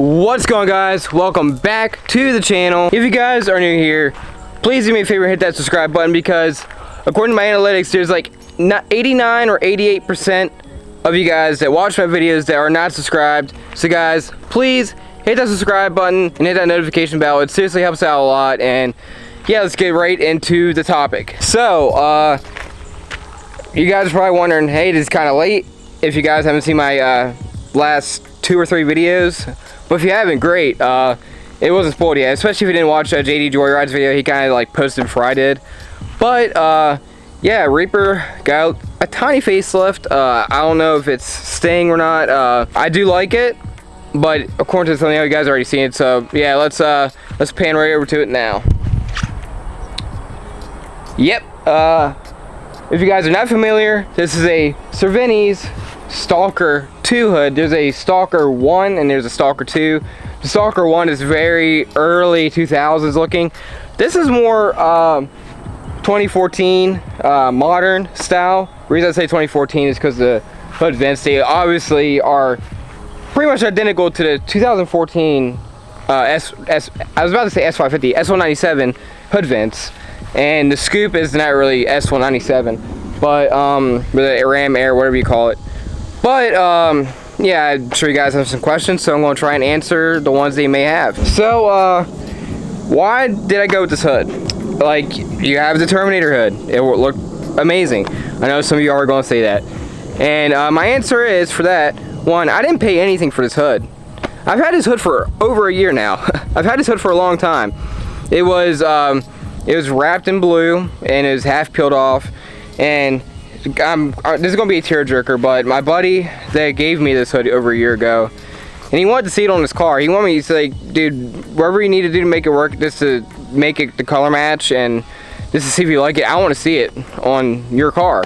What's going on, guys? Welcome back to the channel. If you guys are new here, please do me a favor, hit that subscribe button, because according to my analytics, there's like 89 or 88% of you guys that watch my videos that are not subscribed. So guys, please hit that subscribe button and hit that notification bell. It seriously helps out a lot. And yeah, let's get right into the topic. So you guys are probably wondering, hey, this is kind of late if you guys haven't seen my last 2 or 3 videos. But if you haven't, great. It wasn't spoiled yet, especially if you didn't watch JD Joyride's video. He kind of like posted before I did. But yeah, Reaper got a tiny facelift. I don't know if it's staying or not. I do like it, but according to something you guys already seen it. So yeah, let's pan right over to it now. Yep. If you guys are not familiar, this is a Cervini's Stalker 2 hood. There's a Stalker 1 and there's a Stalker 2. The Stalker 1 is very early 2000s looking. This is more 2014 modern style. The reason I say 2014 is because the hood vents, they obviously are pretty much identical to the 2014 I was about to say S550, S197 hood vents. And the scoop is not really S197, but with the Ram Air, whatever you call it. But yeah, I'm sure you guys have some questions, so I'm going to try and answer the ones that you may have. So why did I go with this hood? Like, you have the Terminator hood. It will look amazing. I know some of you are going to say that. And my answer is, for that, one, I didn't pay anything for this hood. I've had this hood for over a year now. I've had this hood for a long time. It was wrapped in blue and it was half peeled off. And this is gonna be a tearjerker, but my buddy that gave me this hood over a year ago, and he wanted to see it on his car. He wanted me to say, dude, whatever you need to do to make it work, just to make it the color match and just to see if you like it, I want to see it on your car.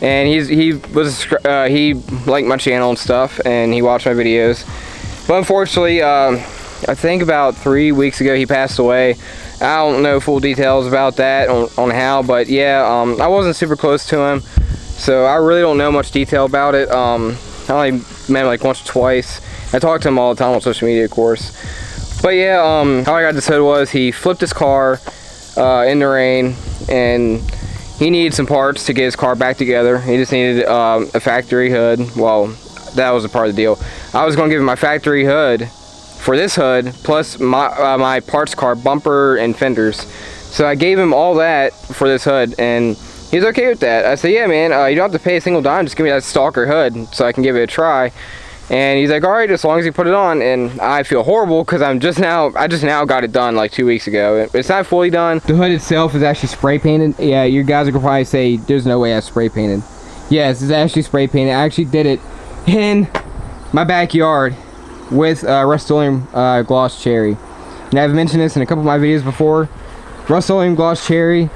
And he liked my channel and stuff, and he watched my videos. But unfortunately, I think about 3 weeks ago he passed away. I don't know full details about that on how, but yeah, I wasn't super close to him, so I really don't know much detail about it. I only met him like once or twice. I talk to him all the time on social media, of course. But yeah, how I got this hood was he flipped his car in the rain, and he needed some parts to get his car back together. He just needed a factory hood. Well, that was a part of the deal. I was going to give him my factory hood for this hood, plus my parts car bumper and fenders. So I gave him all that for this hood, and he's okay with that. I said, yeah, man, you don't have to pay a single dime, just give me that Stalker hood so I can give it a try. And he's like, all right, as long as you put it on. And I feel horrible because I just now got it done like 2 weeks ago. It's not fully done. The hood itself is actually spray painted. Yeah, you guys are gonna probably say there's no way I spray painted. Yes, it's actually spray painted. I actually did it in my backyard with Rust-Oleum gloss cherry. And I've mentioned this in a couple of my videos before. Rust-Oleum gloss cherry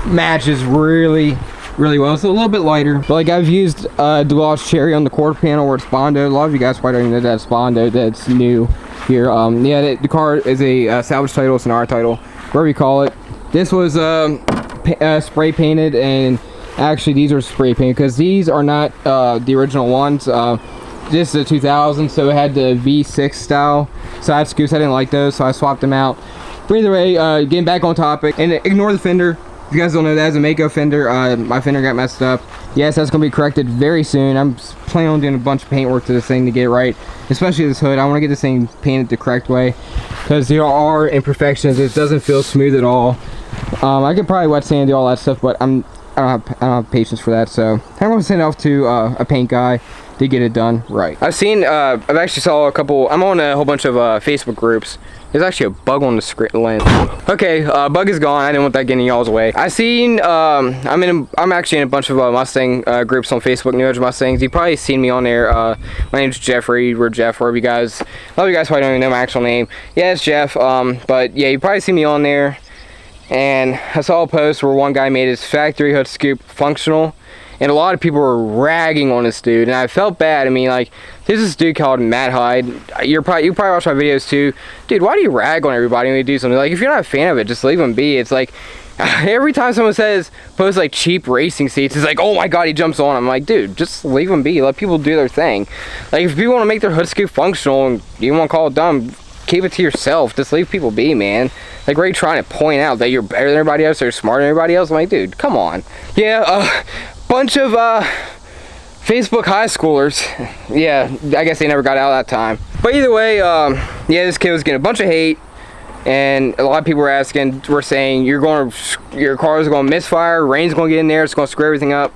matches really well. It's a little bit lighter, but like I've used the gloss cherry on the quarter panel where it's Bondo. A lot of you guys probably don't even know that's Bondo. That's new here. Yeah, the car is a salvage title. It's an R title, whatever you call it. This was spray painted, and actually these are spray painted because these are not the original ones. This is a 2000, so it had the V6 style side scoops. I didn't like those, so I swapped them out. But either way, getting back on topic, and ignore the fender. If you guys don't know, that is a Mako fender. My fender got messed up. Yes, that's going to be corrected very soon. I'm planning on doing a bunch of paint work to this thing to get it right, especially this hood. I want to get this thing painted the correct way because there are imperfections. It doesn't feel smooth at all. I could probably wet sand, do all that stuff, but I don't have patience for that, so I'm going to send it off to a paint guy to get it done right. I've actually saw a couple. I'm on a whole bunch of Facebook groups. There's actually a bug on the screen lens. Okay, bug is gone. I didn't want that getting y'all's way. I'm actually in a bunch of Mustang groups on Facebook, New Age Mustangs. You've probably seen me on there. My name's Jeffrey. We're Jeff. Wherever you guys, a lot of you guys probably don't even know my actual name. Yeah, it's Jeff. But yeah, you probably see me on there. And I saw a post where one guy made his factory hood scoop functional. And a lot of people were ragging on this dude, and I felt bad. I mean, like, there's this dude called Matt Hyde. You probably watch my videos too. Dude, why do you rag on everybody when you do something? Like, if you're not a fan of it, just leave them be. It's like, Every time someone posts like cheap racing seats, it's like, oh my god, he jumps on. I'm like, dude, just leave them be. Let people do their thing. Like, if people want to make their hood scoop functional and you want to call it dumb, keep it to yourself. Just leave people be, man. Like, where are you trying to point out that you're better than everybody else or smarter than everybody else? I'm like, dude, come on. Yeah, bunch of Facebook high schoolers. Yeah, I guess they never got out that time. But either way, yeah, this kid was getting a bunch of hate. And a lot of people were saying your car is going to misfire, rain's going to get in there, it's going to screw everything up.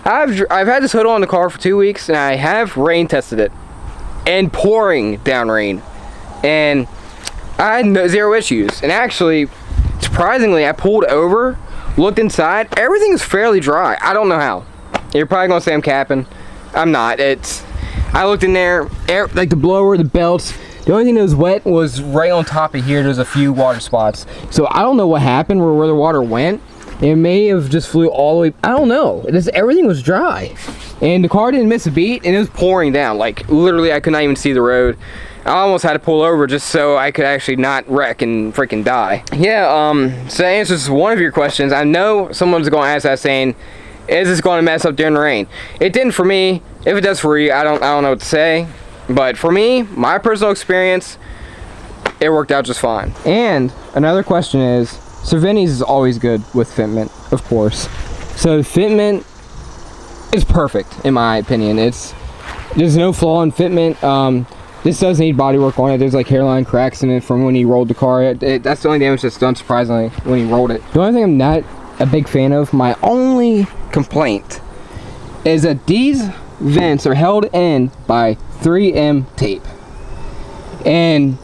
I've had this hood on the car for 2 weeks, and I have rain tested it, and pouring down rain, and I had zero issues. And actually, surprisingly, I pulled over, looked inside, everything is fairly dry. I don't know how. You're probably going to say I'm capping. I'm not. I looked in there, like the blower, the belts. The only thing that was wet was right on top of here. There's a few water spots. So I don't know what happened, where the water went. It may have just flew all the way. I don't know. Everything was dry. And the car didn't miss a beat, and it was pouring down. Like, literally, I could not even see the road. I almost had to pull over just so I could actually not wreck and freaking die. Yeah, so that answers one of your questions. I know someone's going to ask that saying, is this going to mess up during the rain? It didn't for me. If it does for you, I don't know what to say. But for me, my personal experience, it worked out just fine. And another question is, Cervini's is always good with fitment, of course. So fitment is perfect, in my opinion. There's no flaw in fitment. This does need body work on it. There's like hairline cracks in it from when he rolled the car. That's the only damage that's done, surprisingly, when he rolled it. The only thing I'm not a big fan of, my only complaint, is that these vents are held in by 3M tape, and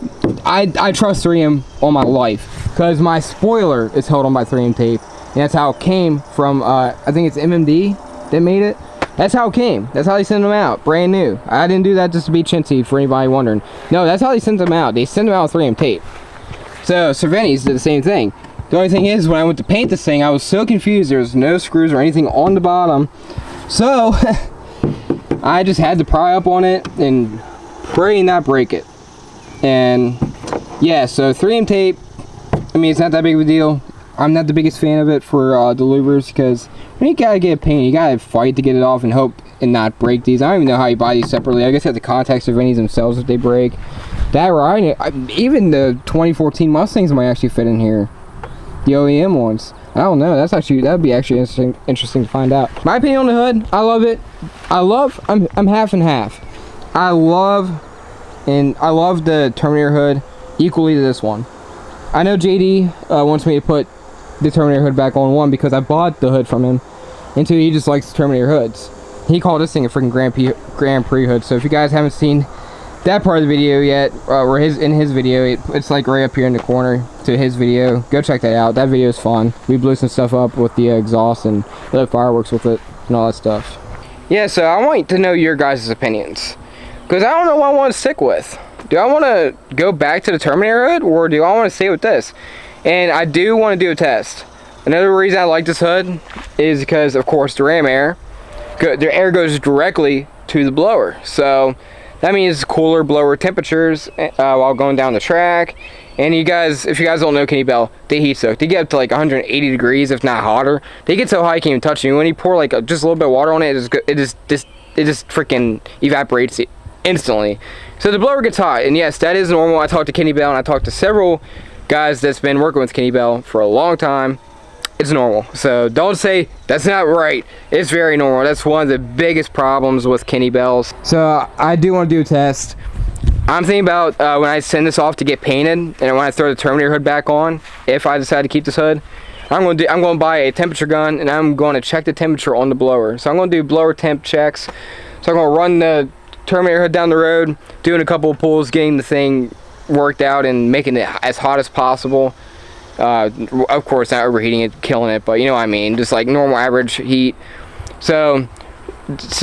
I trust 3M all my life because my spoiler is held on by 3M tape, and that's how it came from. I think it's MMD that made it. That's how it came. That's how they send them out, brand new. I didn't do that just to be chintzy for anybody wondering. No, that's how they sent them out. They send them out with 3M tape. So Cervini's did the same thing. The only thing is, when I went to paint this thing, I was so confused. There was no screws or anything on the bottom, so I just had to pry up on it and pray not break it. And yeah, so 3M tape, I mean, it's not that big of a deal. I'm not the biggest fan of it for the louvers, because when you gotta get it painted, you gotta fight to get it off and hope and not break these. I don't even know how you buy these separately. I guess you have to contact Cervini's themselves if they break. Even the 2014 Mustangs might actually fit in here. The OEM ones. I don't know. That'd be actually interesting to find out. My opinion on the hood, I love it. I'm half and half. I love the Terminator hood equally to this one. I know JD wants me to put the Terminator hood back on, one, because I bought the hood from him, and two, he just likes the Terminator hoods. He called this thing a freaking Grand Prix hood. So if you guys haven't seen that part of the video yet, or in his video, it's like right up here in the corner to his video. Go check that out. That video is fun. We blew some stuff up with the exhaust and lit fireworks with it and all that stuff. Yeah, so I want to know your guys' opinions, because I don't know what I want to stick with. Do I want to go back to the Terminator hood, or do I want to stay with this? And I do want to do a test. Another reason I like this hood is because, of course, the ram air. The air goes directly to the blower, so that means cooler blower temperatures while going down the track. And you guys, if you guys don't know Kenny Bell, they heat soak. They get up to like 180 degrees, if not hotter. They get so high you can't even touch you. When you pour like just a little bit of water on it, it just freaking evaporates instantly. So the blower gets hot, and yes, that is normal. I talked to Kenny Bell, and I talked to several guys that's been working with Kenny Bell for a long time. It's normal. So don't say that's not right. It's very normal. That's one of the biggest problems with Kenny Bells. So I do want to do a test. I'm thinking about when I send this off to get painted, and when I throw the Terminator hood back on, if I decide to keep this hood, I'm going to buy a temperature gun, and I'm going to check the temperature on the blower. So I'm going to do blower temp checks. So I'm going to run the Terminator hood down the road, doing a couple of pulls, getting the thing worked out and making it as hot as possible. Of course, not overheating it, killing it, but you know what I mean, just like normal average heat. So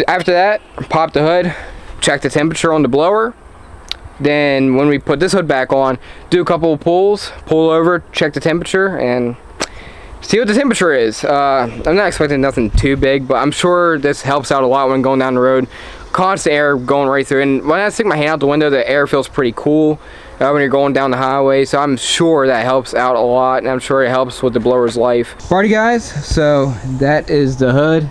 after that, pop the hood, check the temperature on the blower. Then when we put this hood back on, do a couple of pulls, pull over, check the temperature, and see what the temperature is. I'm not expecting nothing too big, but I'm sure this helps out a lot when going down the road. Constant air going right through, and when I stick my hand out the window, the air feels pretty cool. when you're going down the highway. So I'm sure that helps out a lot, and I'm sure it helps with the blower's life. Alrighty guys, so that is the hood.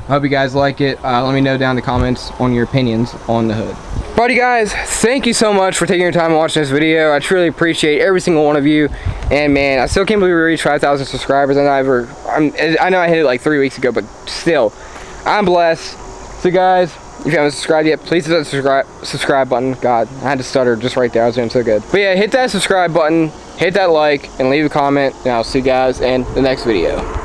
I hope you guys like it. Let me know down in the comments on your opinions on the hood. Alrighty guys, thank you so much for taking your time and watching this video. I truly appreciate every single one of you. And man, I still can't believe we reached 5,000 subscribers. I know I hit it like 3 weeks ago, but still, I'm blessed. So guys, if you haven't subscribed yet, please hit that subscribe button. God, I had to stutter just right there. I was doing so good. But yeah, hit that subscribe button, hit that like, and leave a comment. And I'll see you guys in the next video.